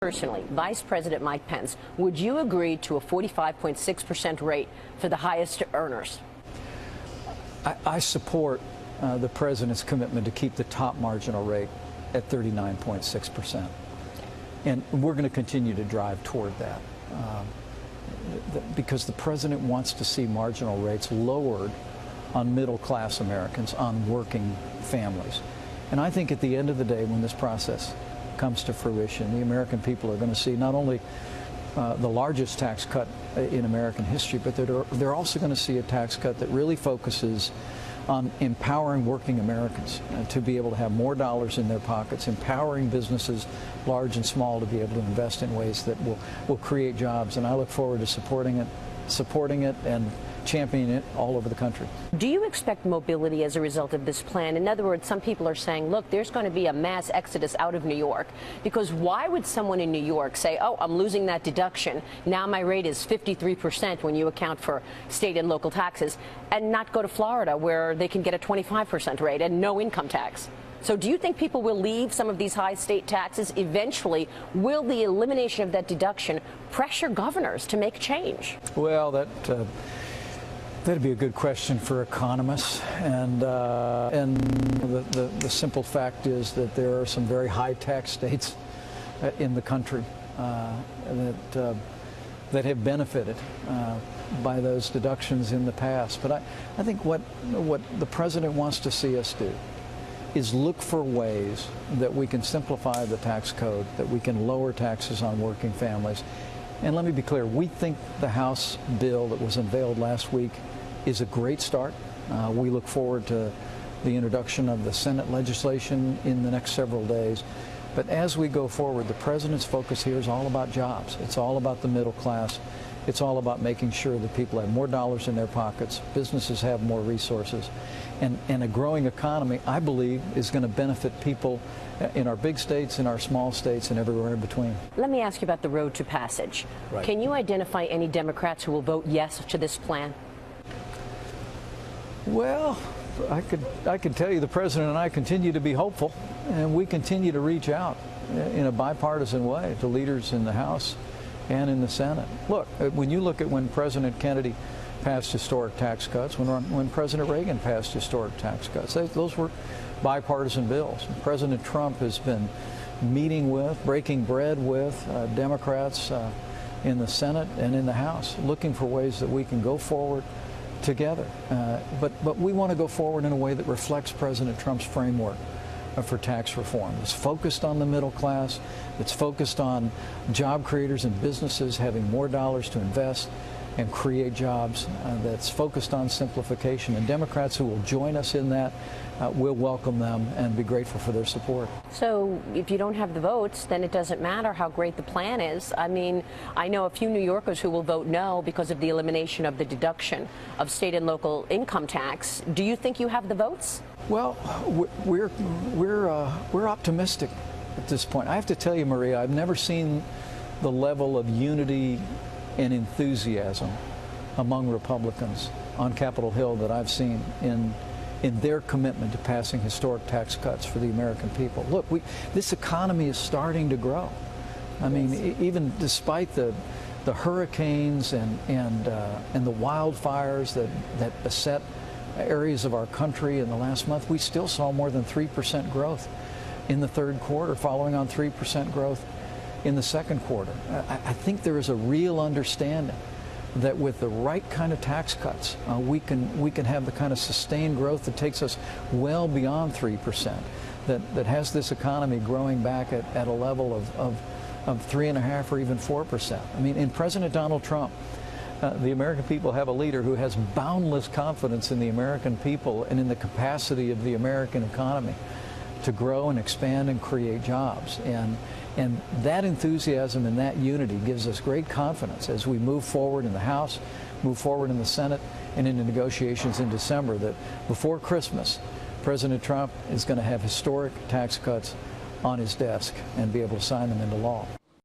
Personally, Vice President Mike Pence, would you agree to a 45.6% rate for the highest earners? I support the president's commitment to keep the top marginal rate at 39.6%. And we're going to continue to drive toward that because the president wants to see marginal rates lowered on middle-class Americans, on working families. And I think at the end of the day, when this process comes to fruition, the American people are going to see not only the largest tax cut in American history, but they're also going to see a tax cut that really focuses on empowering working Americans to be able to have more dollars in their pockets, empowering businesses, large and small, to be able to invest in ways that will create jobs. And I look forward to supporting it and championing it all over the country. Do you expect mobility as a result of this plan? In other words, some people are saying, look, there's going to be a mass exodus out of New York, because why would someone in New York say, oh, I'm losing that deduction, now my rate is 53% when you account for state and local taxes, and not go to Florida where they can get a 25% rate and no income tax? So do you think people will leave some of these high state taxes? Eventually, will the elimination of that deduction pressure governors to make change? Well, that'd be a good question for economists, and the simple fact is that there are some very high tax states in the country that have benefited by those deductions in the past. But I think what the president wants to see us do is look for ways that we can simplify the tax code, that we can lower taxes on working families. And let me be clear, we think the House bill that was unveiled last week is a great start. We look forward to the introduction of the Senate legislation in the next several days. But as we go forward, the president's focus here is all about jobs. It's all about the middle class. It's all about making sure that people have more dollars in their pockets, businesses have more resources, and a growing economy, I believe, is going to benefit people in our big states, in our small states, and everywhere in between. Let me ask you about the road to passage. Right. Can you identify any Democrats who will vote yes to this plan? Well, I could tell you the president and I continue to be hopeful, and we continue to reach out in a bipartisan way to leaders in the House and in the Senate. Look, when you look at when President Kennedy passed historic tax cuts, when President Reagan passed historic tax cuts, those were bipartisan bills. President Trump has been meeting with, breaking bread with Democrats in the Senate and in the House, looking for ways that we can go forward together. But we want to go forward in a way that reflects President Trump's framework for tax reform. It's focused on the middle class. It's focused on job creators and businesses having more dollars to invest and create jobs. That's focused on simplification. And Democrats who will join us in that, we'll welcome them and be grateful for their support. So if you don't have the votes, then it doesn't matter how great the plan is. I mean, I know a few New Yorkers who will vote no because of the elimination of the deduction of state and local income tax. Do you think you have the votes? Well, we're optimistic at this point. I have to tell you, Maria, I've never seen the level of unity and enthusiasm among Republicans on Capitol Hill that I've seen in their commitment to passing historic tax cuts for the American people. Look, this economy is starting to grow. I mean, even despite the hurricanes and the wildfires that beset areas of our country in the last month, we still saw more than 3% growth in the third quarter, following on 3% growth in the second quarter. I think there is a real understanding that with the right kind of tax cuts, we can have the kind of sustained growth that takes us well beyond 3%, that has this economy growing back at a level of 3.5% or even 4%. I mean, in President Donald Trump, the American people have a leader who has boundless confidence in the American people and in the capacity of the American economy to grow and expand and create jobs. And that enthusiasm and that unity gives us great confidence as we move forward in the House, move forward in the Senate, and into negotiations in December, that before Christmas, President Trump is going to have historic tax cuts on his desk and be able to sign them into law.